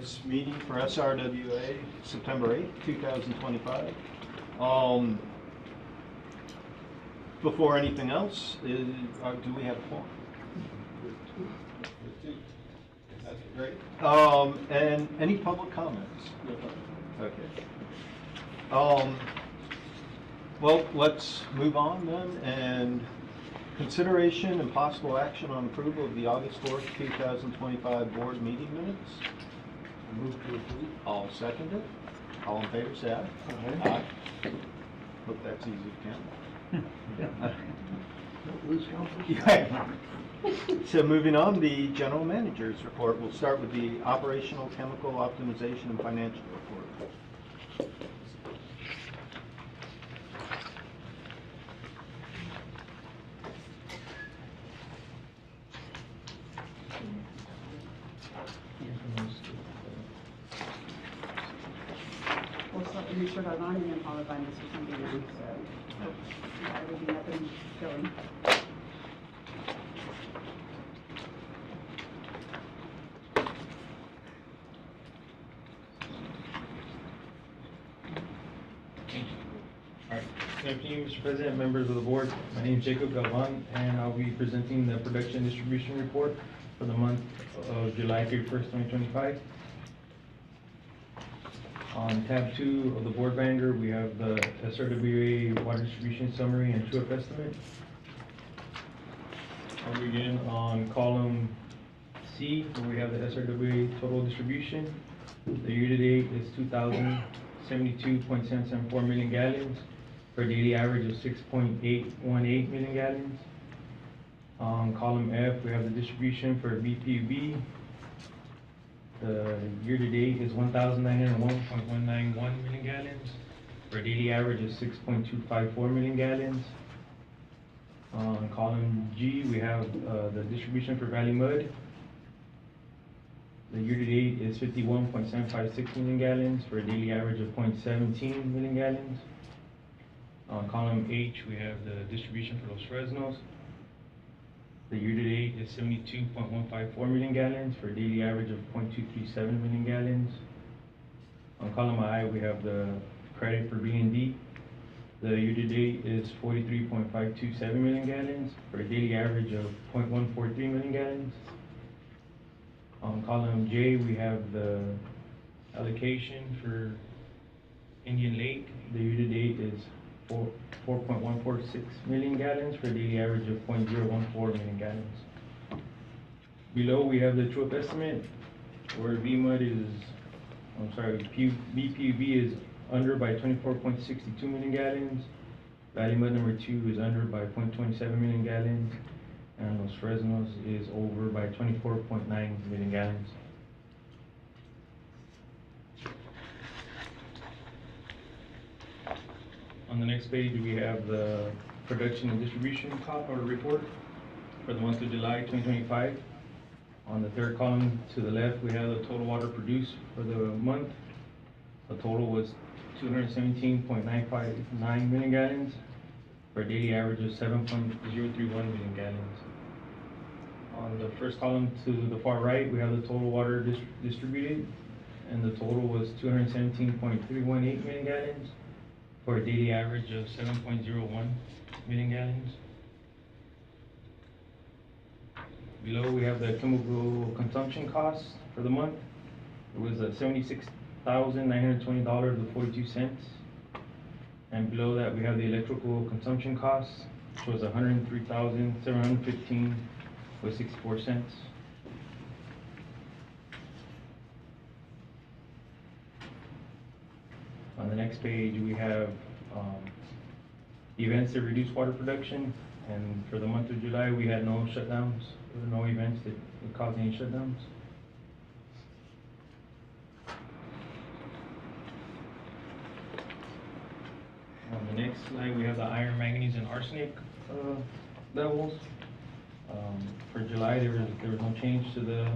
tonight's meeting for SRWA, September 8th, 2025. Before anything else, do we have a form? That's great. And any public comments? Okay. Well, let's move on then, and consideration and possible action on approval of the August 4th, 2025 board meeting minutes. Move to approve. I'll second it. All in favor, say aye. Aye. Hope that's easy to count. Don't lose council. Yeah. So moving on, the general manager's report. We'll start with the operational chemical optimization and financial report. We'll start the research on and then followed by Mr. Something else, so everything up and going. All right. Good afternoon, Mr. President, members of the board. My name is Jacob Galvan, and I'll be presenting the production distribution report for the month of July 31st, 2025. On tab 2 of the board binder, we have the SRWA water distribution summary and true-up estimate. I'll begin on column C, where we have the SRWA total distribution. The year-to-date is 2,072.774 million gallons for a daily average of 6.818 million gallons. On column F, we have the distribution for BPUB. The year-to-date is 1,901.191 million gallons for a daily average of 6.254 million gallons. On column G, we have the distribution for Valley Mud. The year-to-date is 51.756 million gallons for a daily average of 0.17 million gallons. On column H, we have the distribution for Los Fresnos. The year-to-date is 72.154 million gallons for a daily average of 0.237 million gallons. On column I, we have the credit for B&D. The year-to-date is 43.527 million gallons for a daily average of 0.143 million gallons. On column J, we have the allocation for Indian Lake. The year-to-date is 4.146 million gallons for a daily average of 0.014 million gallons. Below, we have the true-up estimate, where BPUB is under by 24.62 million gallons. Valley Mud number 2 is under by 0.27 million gallons. And Los Fresnos is over by 24.9 million gallons. On the next page, we have the production and distribution report for the month of July 2025. On the third column to the left, we have the total water produced for the month. The total was 217.959 million gallons for a daily average of 7.031 million gallons. On the first column to the far right, we have the total water distributed, and the total was 217.318 million gallons for a daily average of 7.01 million gallons. Below, we have the chemical consumption costs for the month. It was $76,920.42. And below that, we have the electrical consumption costs, which was $103,715.64. On the next page, we have events that reduce water production. And for the month of July, we had no shutdowns. There were no events that caused any shutdowns. On the next slide, we have the iron, manganese, and arsenic levels. For July, there was no change to the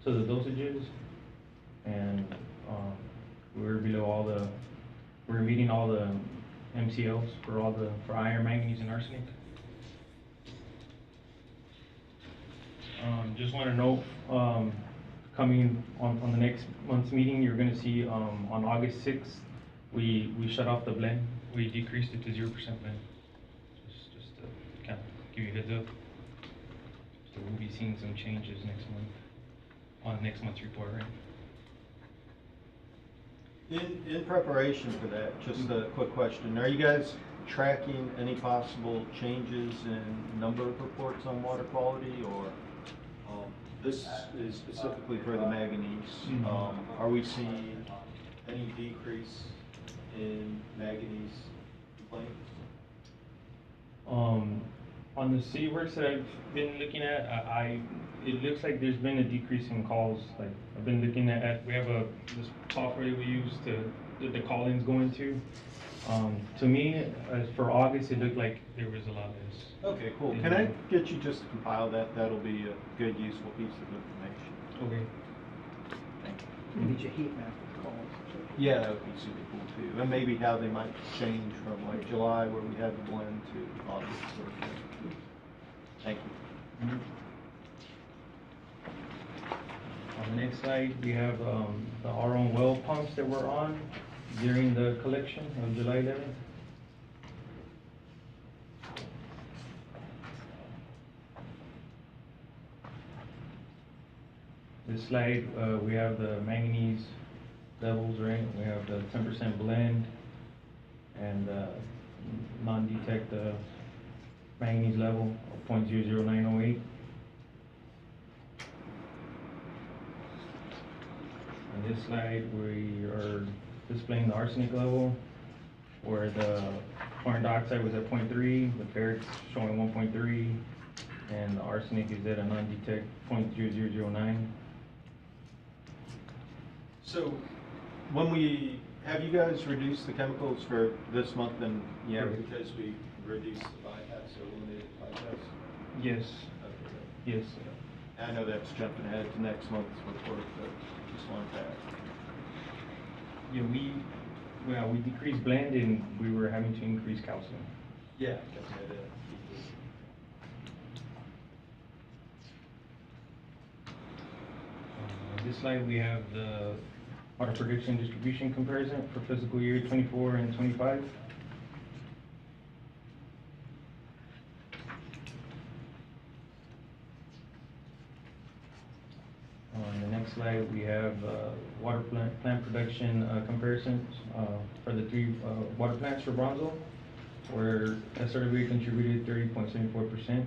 dosages, and we're meeting all the MCLs for iron, manganese, and arsenic. Just want to note, coming on the next month's meeting, you're gonna see, on August 6th, we shut off the blend. We decreased it to 0% blend. Just to kind of give you a heads up. So we'll be seeing some changes next month, on next month's report, right? In preparation for that, just a quick question. Are you guys tracking any possible changes in number of reports on water quality, or this is specifically for the manganese? Are we seeing any decrease in manganese complaints? On the city works that I've been looking at, it looks like there's been a decrease in calls. Like, I've been looking at, we have this software that we use the call-ins go into. To me, as for August, it looked like there was a lot less. Okay, cool. Can I get you just to compile that? That'll be a good, useful piece of information. Okay. Thank you. Need your heat map of calls. Yeah, that would be super cool too. And maybe how they might change from like July where we had the blend to August sort of thing. Thank you. On the next slide, we have our own well pumps that we're on during the collection of July 11th. This slide, we have the manganese levels, right? We have the 10% blend and non-detect manganese level of 0.00908. On this slide, we are displaying the arsenic level, where the chlorine dioxide was at 0.3, the ferric's showing 1.3, and the arsenic is at a non-detect 0.0009. So have you guys reduced the chemicals for this month? And yeah, because we reduced the bypass or eliminated the bypass? Yes, Okay. yes. I know that's jumping ahead to next month's report, but just wanted to ask. Yeah, we decreased blend and we were having to increase calcium. Yeah, definitely. On this slide, we have the water production distribution comparison for fiscal year 24 and 25. On the next slide, we have water plant production comparisons for the three water plants for Bronzo, where SRWA contributed 30.74%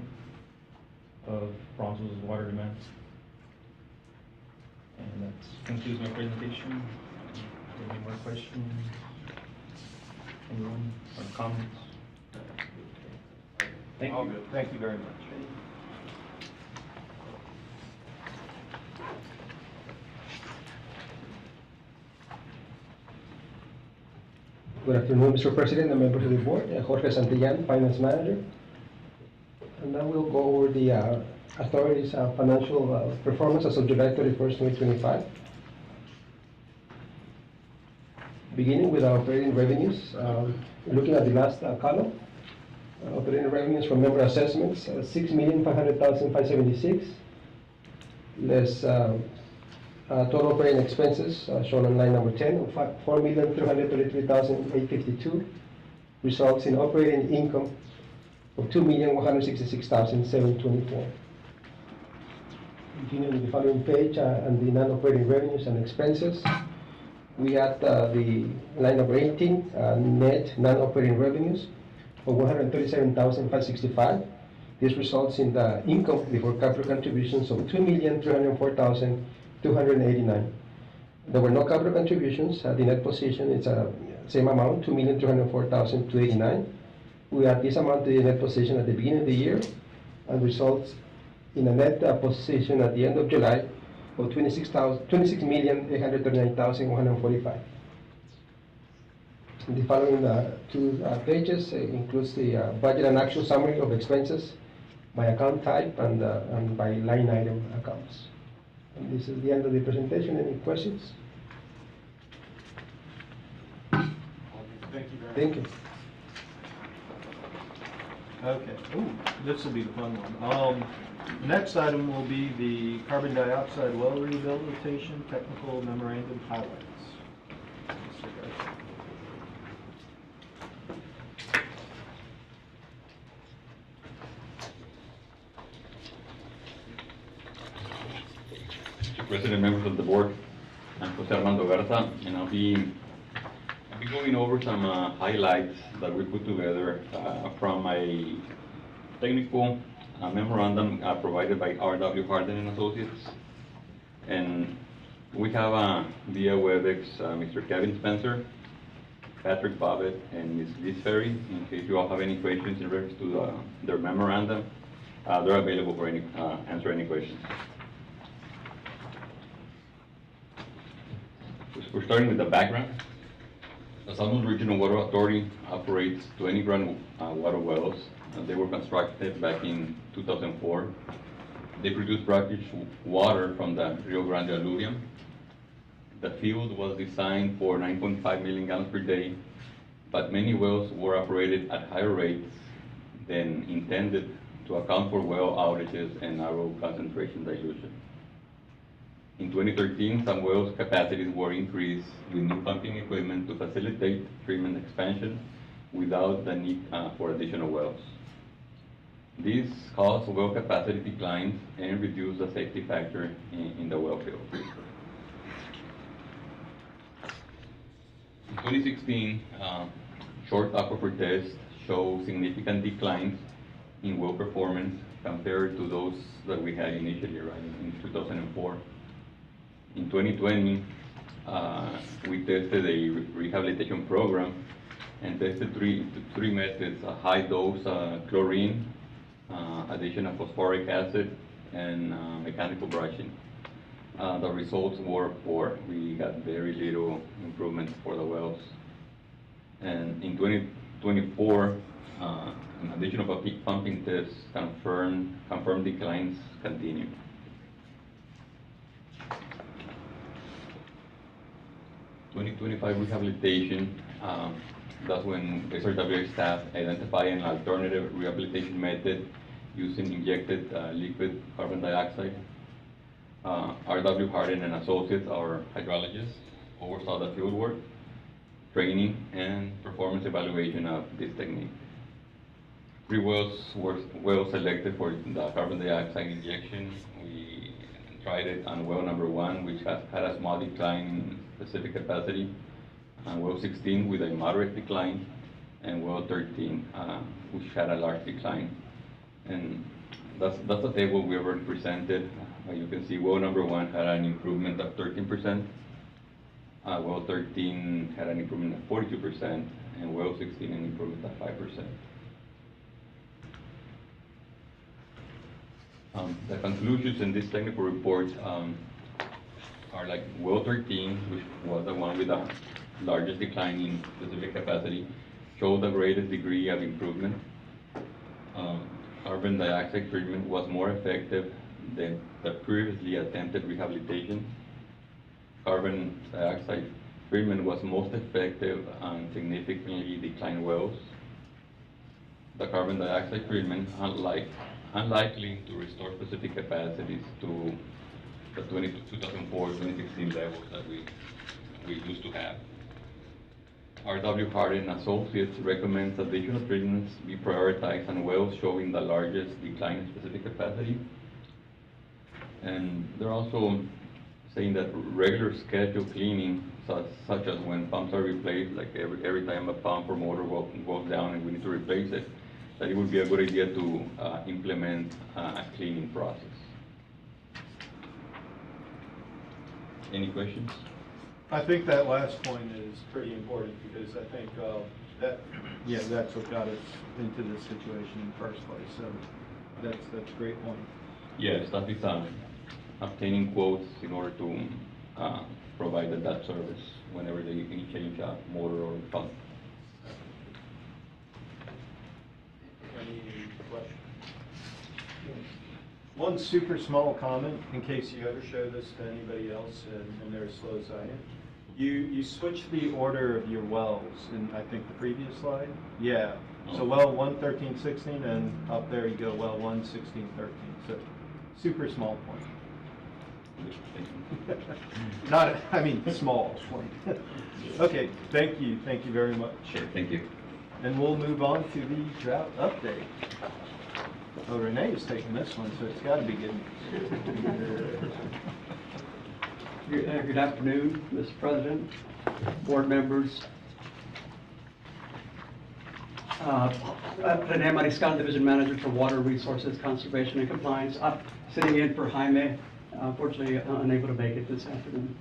of Bronzo's water demand. And that concludes my presentation. Any more questions? Anyone or comments? Thank All you. good. Thank you very much. Good afternoon, Mr. President and members of the board. Jorge Santillan, Finance Manager. And now we'll go over the authority's financial performance as of July 31st, 2025. Beginning with our operating revenues, looking at the last column, operating revenues from member assessments, 6,500,576, less total operating expenses shown on line number 10 of 4,333,852 results in operating income of 2,166,724. Continuing with the following page and the non-operating revenues and expenses, we had the line number 18, net non-operating revenues of 137,565. This results in the income before capital contributions of 2,304,289. There were no capital contributions. The net position is the same amount, 2,304,289. We add this amount to the net position at the beginning of the year and results in a net position at the end of July of 26,839,145. The following two pages includes the budget and actual summary of expenses by account type and by line item accounts. And this is the end of the presentation. Any questions? Thank you very much. Thank you. Okay, ooh, this will be the fun one. The next item will be the carbon dioxide well rehabilitation technical memorandum highlights. Mr. Garcia. Mr. President, members of the board, I'm Jose Armando Garza, and I'll be going over some highlights that we put together from a technical memorandum provided by R.W. Harden and Associates. And we have via WebEx Mr. Kevin Spencer, Patrick Bobbitt, and Ms. Liz Ferry. In case you all have any questions in regards to their memorandum, they're available for answer any questions. We're starting with the background. The San Luis Regional Water Authority operates 20 groundwater wells. They were constructed back in 2004. They produce brackish water from the Rio Grande alluvium. The field was designed for 9.5 million gallons per day, but many wells were operated at higher rates than intended to account for well outages and narrow concentration dilution. In 2013, some wells' capacities were increased with new pumping equipment to facilitate treatment expansion without the need for additional wells. This caused well capacity declines and reduced the safety factor in the well field. In 2016, short aquifer tests show significant declines in well performance compared to those that we had initially, right, in 2004. In 2020, we tested a rehabilitation program and tested three methods: a high dose chlorine, addition of phosphoric acid, and mechanical brushing. The results were poor. We got very little improvement for the wells. And in 2024, an additional pumping tests confirmed declines continue. 2025 rehabilitation, that's when SRWA staff identify an alternative rehabilitation method using injected liquid carbon dioxide. R.W. Harden and Associates, our hydrologists, oversaw the field work, training, and performance evaluation of this technique. 3 wells were selected for the carbon dioxide injection. We tried it on well number 1, which had a small decline in specific capacity, well 16 with a moderate decline, and well 13, which had a large decline. And that's the table we already presented. You can see well number 1 had an improvement of 13%, well 13 had an improvement of 42%, and well 16 an improvement of 5%. The conclusions in this technical report are like well 13, which was the one with the largest decline in specific capacity, showed the greatest degree of improvement. Carbon dioxide treatment was more effective than the previously attempted rehabilitation. Carbon dioxide treatment was most effective on significantly declined wells. The carbon dioxide treatment, unlikely to restore specific capacities to the 2004-2016 levels that we used to have. R.W. Harden and Associates recommends additional treatments be prioritized on wells showing the largest decline in specific capacity. And they're also saying that regular scheduled cleaning, such as when pumps are replaced, like every time a pump or motor goes down and we need to replace it, that it would be a good idea to implement a cleaning process. Any questions? I think that last point is pretty important because I think that's what got us into this situation in the first place. So that's a great point. Yes, that is obtaining quotes in order to provide that service whenever they can change a motor or pump. Any questions? One super small comment, in case you ever show this to anybody else and they're as slow as I am. You switched the order of your wells in, I think, the previous slide? Yeah. So Oh. well 1, 13, 16, and up there you go well 1, 16, 13. So super small point. Not, I mean, small point. Okay, thank you very much. Sure, thank you. And we'll move on to the drought update. Oh, Renee is taking this one, so it's got to be good. Good afternoon, Mr. President, board members. Rene Mariscal, Division Manager for Water Resources, Conservation and Compliance. I'm sitting in for Jaime, unfortunately unable to make it this afternoon.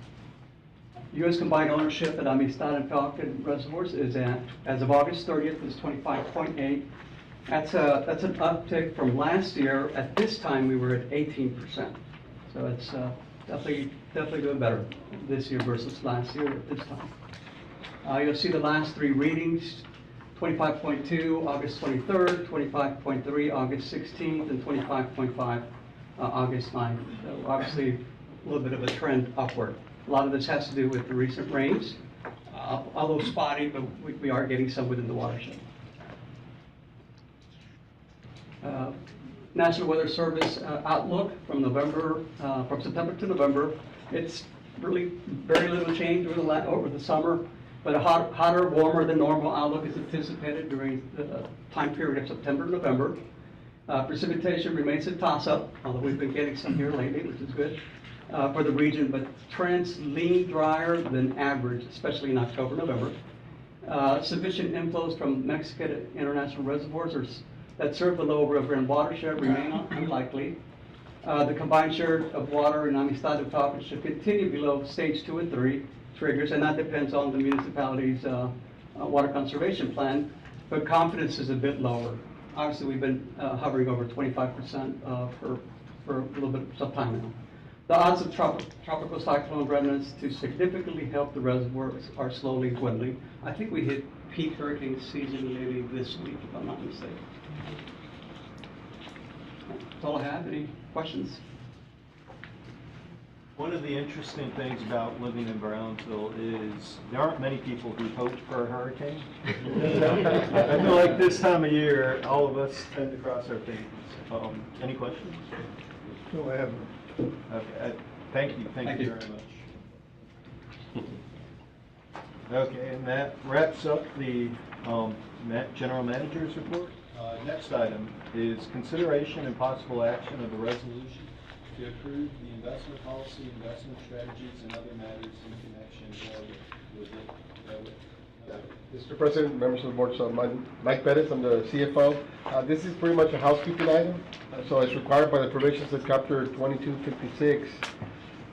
U.S. combined ownership at Amistad and Falcon reservoirs is at, as of August 30th, is 25.8. That's an uptick from last year. At this time, we were at 18%. So it's definitely doing better this year versus last year at this time. You'll see the last three readings: 25.2 August 23rd, 25.3 August 16th, and 25.5 August 9th. So obviously a little bit of a trend upward. A lot of this has to do with the recent rains, although spotty, but we are getting some within the watershed. National Weather Service outlook from September to November. It's really very little change over the summer, but a hotter, warmer than normal outlook is anticipated during the time period of September to November. Precipitation remains a toss-up, although we've been getting some here lately, which is good for the region, but trends lean drier than average, especially in October, November. Sufficient inflows from Mexican international reservoirs that serve the Lower Rio Grande watershed remain unlikely. The combined share of water in Amistad and Falcon should continue below stage 2 and 3 triggers, and that depends on the municipality's water conservation plan, but confidence is a bit lower. Obviously, we've been hovering over 25% for a little bit of some time now. The odds of tropical cyclone remnants to significantly help the reservoirs are slowly dwindling. I think we hit peak hurricane season maybe this week, if I'm not mistaken. That's all I have. Any questions? One of the interesting things about living in Brownsville is there aren't many people who hope for a hurricane. I feel like this time of year, all of us tend to cross our fingers. Any questions? No, I haven't. Okay, thank you very much. Okay, and that wraps up the general manager's report. Next item is consideration and possible action of the resolution to approve the investment policy, investment strategies, and other matters in connection with it. Mr. President, members of the board, so Mike Perez, I'm the CFO. This is pretty much a housekeeping item. So as required by the provisions of Chapter 2256,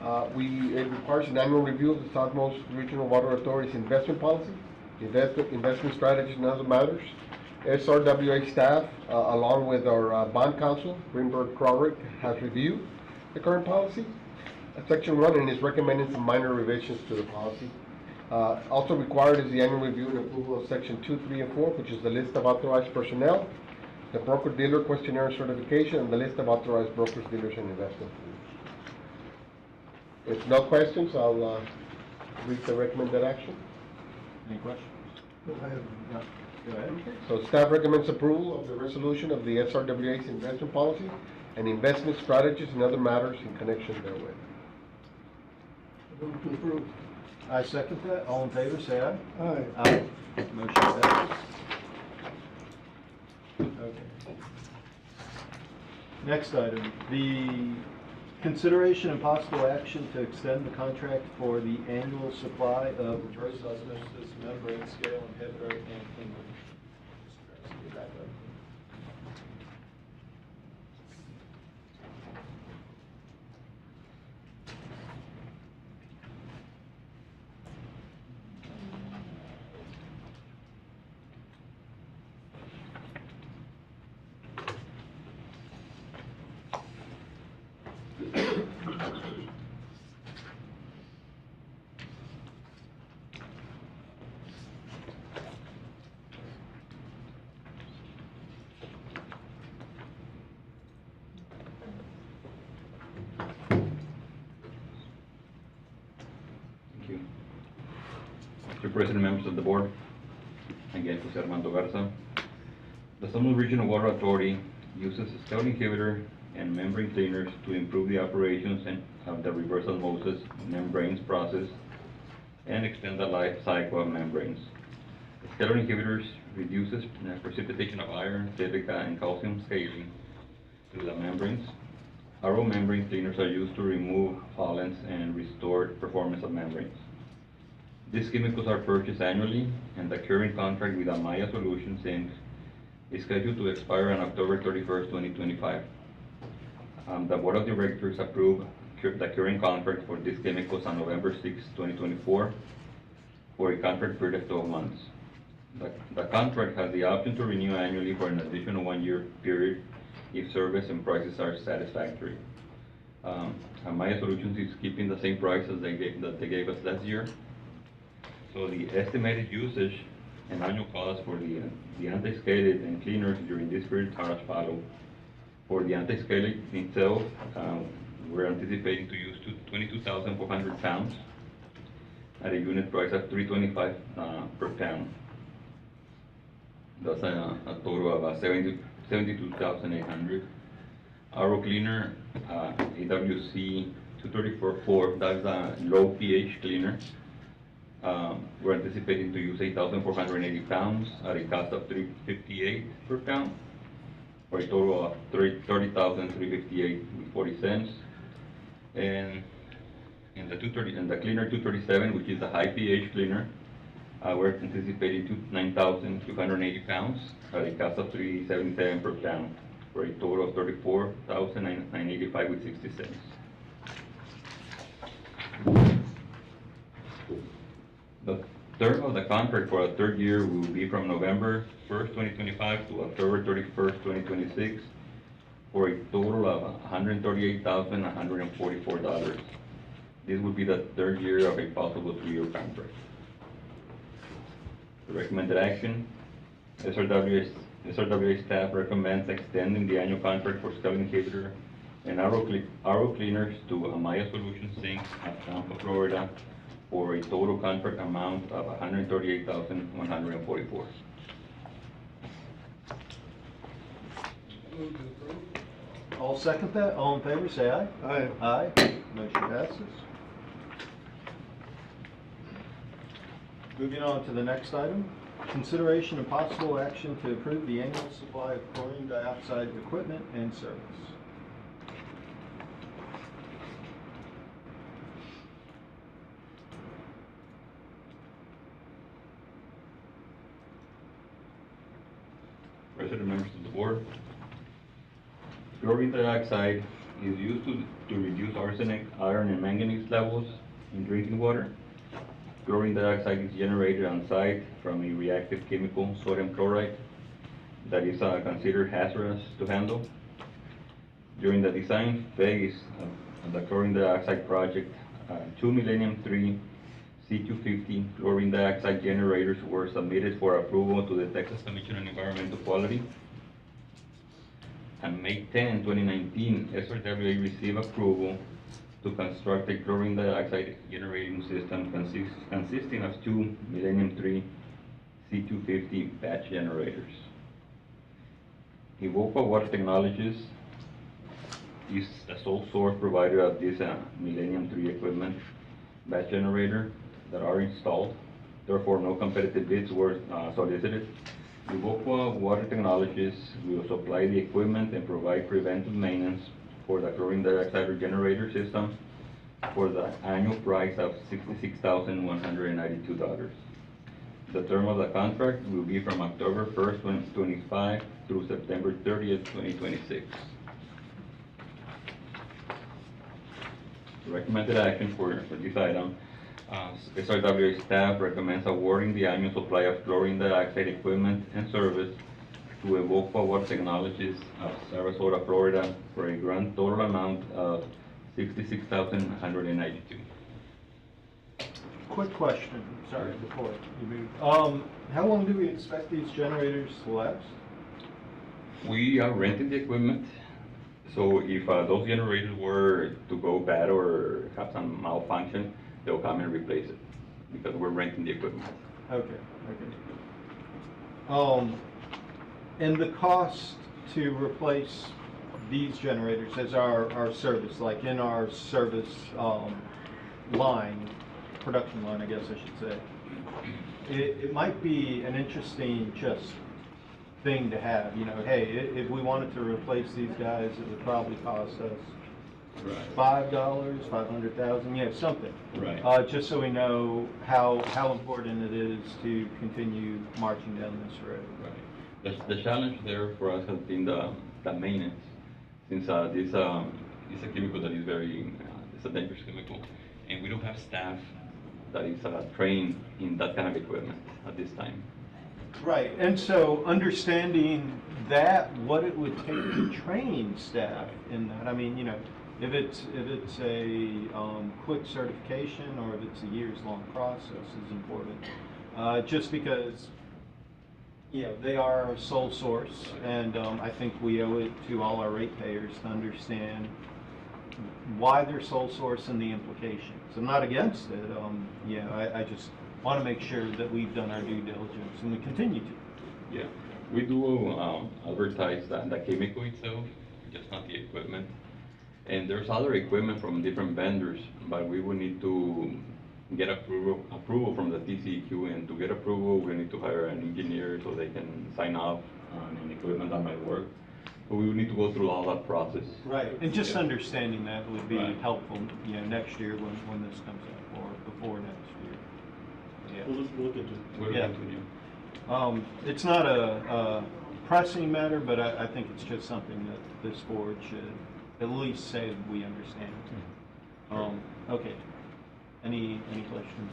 it requires an annual review of the Southmost Regional Water Authority's investment policy, investment strategies, and other matters. SRWA staff, along with our bond counsel, Greenberg Crowrick, has reviewed the current policy, Section 1, and is recommending some minor revisions to the policy. Also required is the annual review and approval of Section 2, 3, and 4, which is the list of authorized personnel, the broker-dealer questionnaire certification, and the list of authorized brokers, dealers, and investment firms. If no questions, I'll read the recommended action. Any questions? No, I haven't. No. Go ahead. So staff recommends approval of the resolution of the SRWA's investment policy and investment strategies and other matters in connection therewith. Move to approve. I second that. All in favor, say aye. Aye. Aye. Motion passes. Okay. Next item, the consideration and possible action to extend the contract for the annual supply of reverse osmosis membrane scale inhibitor and cleaner. Thank you. Mr. President, members of the board, again, Jose Armando Garza. The San Luis Regional Water Authority uses scale inhibitor and membrane cleaners to improve the operations of the reverse osmosis membranes process and extend the life cycle of membranes. Scale inhibitors reduces precipitation of iron, silica, and calcium scaling to the membranes. RO membrane cleaners are used to remove pollens and restore performance of membranes. These chemicals are purchased annually, and the current contract with Amaya Solutions Inc. is scheduled to expire on October 31st, 2025. The Board of Directors approved the current contract for these chemicals on November 6, 2024, for a contract period of 12 months. The contract has the option to renew annually for an additional 1-year period if service and prices are satisfactory. Amaya Solutions is keeping the same price as they gave us last year. So the estimated usage and annual cost for the anti-scaled and cleaners during this period are as follows. For the anti-scaled itself, we're anticipating to use 22,400 pounds at a unit price of $3.25 per pound. That's a total of 72,800. RO cleaner, AWC 234, that's a low pH cleaner. We're anticipating to use 8,480 pounds at a cost of $3.58 per pound, for a total of $30,358.40. And the cleaner 237, which is a high pH cleaner, we're anticipating 9,280 pounds at a cost of $3.77 per pound, for a total of $34,985.60. The term of the contract for the third year will be from November 1st, 2025 to October 31st, 2026, for a total of $138,144. This would be the third year of a possible 3-year contract. The recommended action, SRWA staff recommends extending the annual contract for scale inhibitor and RO cleaners to Amaya Solutions Inc. of Tampa, Florida, for a total contract amount of $138,144. I'll second that. All in favor, say aye. Aye. Aye. Motion passes. Moving on to the next item. Consideration and possible action to approve the annual supply of chlorine dioxide equipment and service. President, members of the board, chlorine dioxide is used to reduce arsenic, iron, and manganese levels in drinking water. Chlorine dioxide is generated on site from a reactive chemical, sodium chloride, that is considered hazardous to handle. During the design phase of the chlorine dioxide project, 2 Millennium 3 C250 chlorine dioxide generators were submitted for approval to the Texas Commission on Environmental Quality. On May 10, 2019, SRWA received approval to construct a chlorine dioxide generating system consisting of 2 Millennium 3 C250 batch generators. Evoqua Water Technologies is the sole source provider of this Millennium 3 equipment batch generator that are installed. Therefore, no competitive bids were solicited. Evoqua Water Technologies will supply the equipment and provide preventive maintenance for the chlorine dioxide generator system for the annual price of $66,192. The term of the contract will be from October 1st, 2025 through September 30th, 2026. Recommended action for this item. SRWA staff recommends awarding the annual supply of chlorine dioxide equipment and service to Evoqua Water Technologies of Sarasota, Florida, for a grand total amount of $66,192. Quick question, sorry, before you move. How long do we expect these generators to last? We are renting the equipment, so if those generators were to go bad or have some malfunction, they'll come and replace it. because we're renting the equipment. Okay, and the cost to replace these generators as our service, like in our service, line, production line, I guess I should say, it might be an interesting just thing to have, you know, hey, if we wanted to replace these guys, it would probably cost us $5, 500,000, yeah, something. Right. Just so we know how important it is to continue marching down this road. Right. The challenge there for us has been the maintenance, since this is a chemical that is very, it's a dangerous chemical, and we don't have staff that is trained in that kind of equipment at this time. Right, and so understanding that, what it would take to train staff in that, I mean, you know, if it's a quick certification or if it's a years-long process is important. Just because, you know, they are our sole source, and I think we owe it to all our ratepayers to understand why they're sole source and the implications. I'm not against it, I just want to make sure that we've done our due diligence, and we continue to. Yeah, we do advertise the chemical itself, just not the equipment. And there's other equipment from different vendors, but we will need to get approval from the TCEQ, and to get approval, we need to hire an engineer so they can sign off on an equipment that might work. But we will need to go through all that process. Right, and just understanding that would be Right. helpful, you know, next year when this comes up, or before next year. Yeah. We'll look into it. We're Yeah. looking to you. It's not a pressing matter, but I think it's just something that this board should at least say we understand. Okay. Any questions?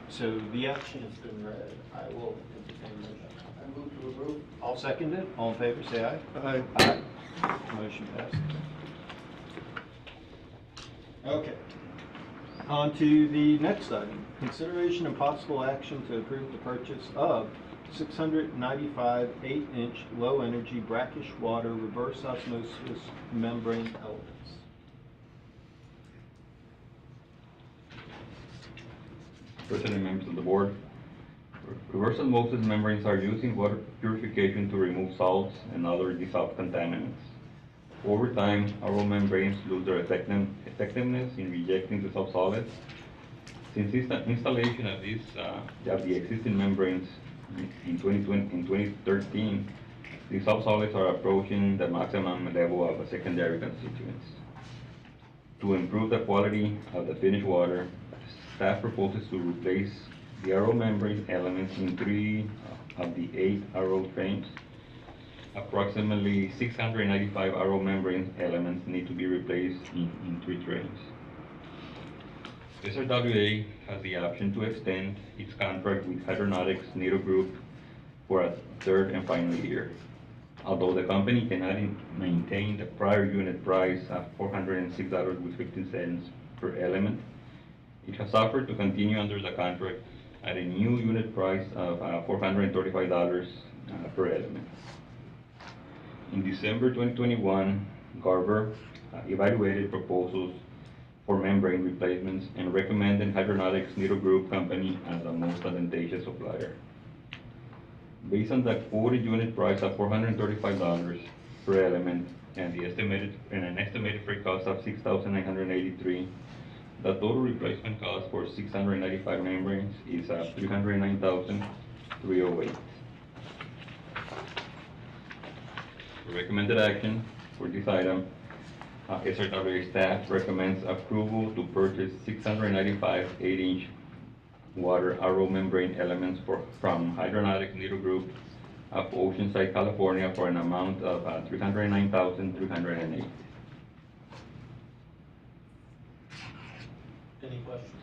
So the action has been read. I will entertain a motion. I move to approve. I'll second it. All in favor, say aye. Aye. Aye. Motion passes. Okay. On to the next item. Consideration and possible action to approve the purchase of 695 8-inch low-energy brackish water reverse osmosis membrane elements. President and members of the board, reverse osmosis membranes are used in water purification to remove salts and other dissolved contaminants. Over time, RO membranes lose their effectiveness in rejecting dissolved solids. Since installation of these, of the existing membranes in 2013, dissolved solids are approaching the maximum level of secondary constituents. To improve the quality of the finished water, staff proposes to replace the RO membrane elements in 3 of the 8 RO trains. Approximately 695 RO membrane elements need to be replaced in 3 trains. SRWA has the option to extend its contract with Hydronautics NATO Group for a 3rd and final year. Although the company cannot maintain the prior unit price of $406.15 per element, it has offered to continue under the contract at a new unit price of $435 per element. In December 2021, Garver evaluated proposals for membrane replacements and recommended Hydronautics NATO Group Company as the most advantageous supplier. Based on the quoted unit price of $435 per element and an estimated freight cost of $6,983, the total replacement cost for 695 membranes is $309,308. The recommended action for this item, SRWA staff recommends approval to purchase 695 8-inch water RO membrane elements from Hydronautics NATO Group of Oceanside, California for an amount of $309,308. Any questions?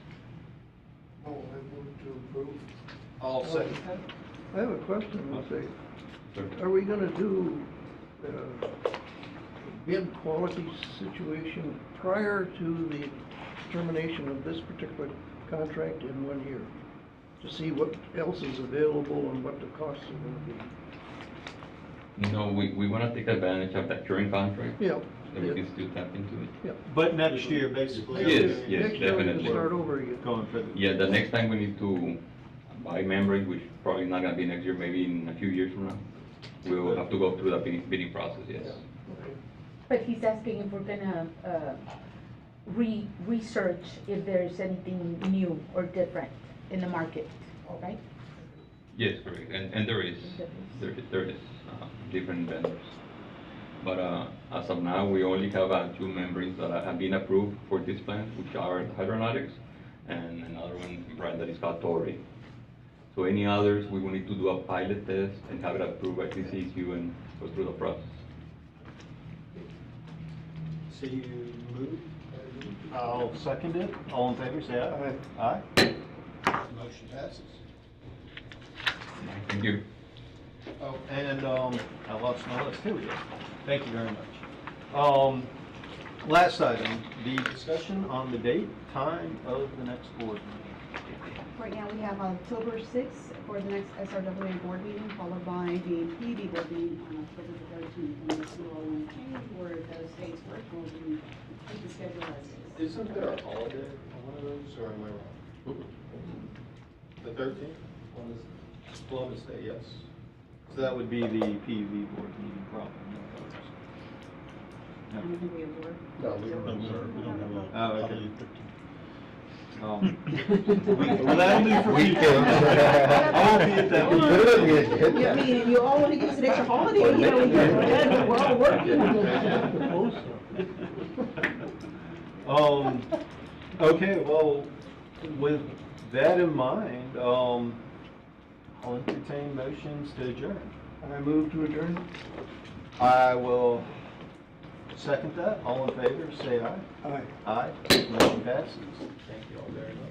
Oh, I move to approve. I'll second. I have a question, I'll say. Sure. Are we gonna do bid quality situation prior to the termination of this particular contract in 1 year? To see what else is available and what the costs are gonna be? No, we want to take advantage of the current contract. Yeah, that we can still tap into it. But next year, basically. Yes, yes, Next year we can definitely. start over again. Going for the. Yeah, the next time we need to buy membranes, which probably not gonna be next year, maybe in a few years from now, we will have to go through the bidding process, yes. But he's asking if we're gonna, research if there's anything new or different in the market, right? Yes, correct, and there is different vendors. But as of now, we only have two membranes that have been approved for this plant, which are hydronautics, and another one brand that is called Torrey. So any others, we will need to do a pilot test and have it approved by TCEQ and go through the process. So you move? I'll second it. All in favor, say aye. Aye. Motion passes. Thank you. Oh, and, I lost my list, here we go. Thank you very much. Last item, the discussion on the date, time of the next board meeting. Right now, we have October 6th for the next SRWA board meeting, followed by the PUD board meeting on October the 13th. And this will change, or if those dates work, we'll keep the schedule as is. Isn't there a holiday on one of those, or am I wrong? The 13th? Columbus Day, yes. So that would be the PUV board meeting problem. I don't think we have board. No, we don't have Oh, okay. Well, that'll do for Weekends. I won't be at that meeting. Yeah, I mean, you all want to give us an extra holiday, you know, we're all working. Okay, well, with that in mind, I'll entertain motions to adjourn. I move to adjourn. I will second that. All in favor, say aye. Aye. Aye. Motion passes. Thank you all very much.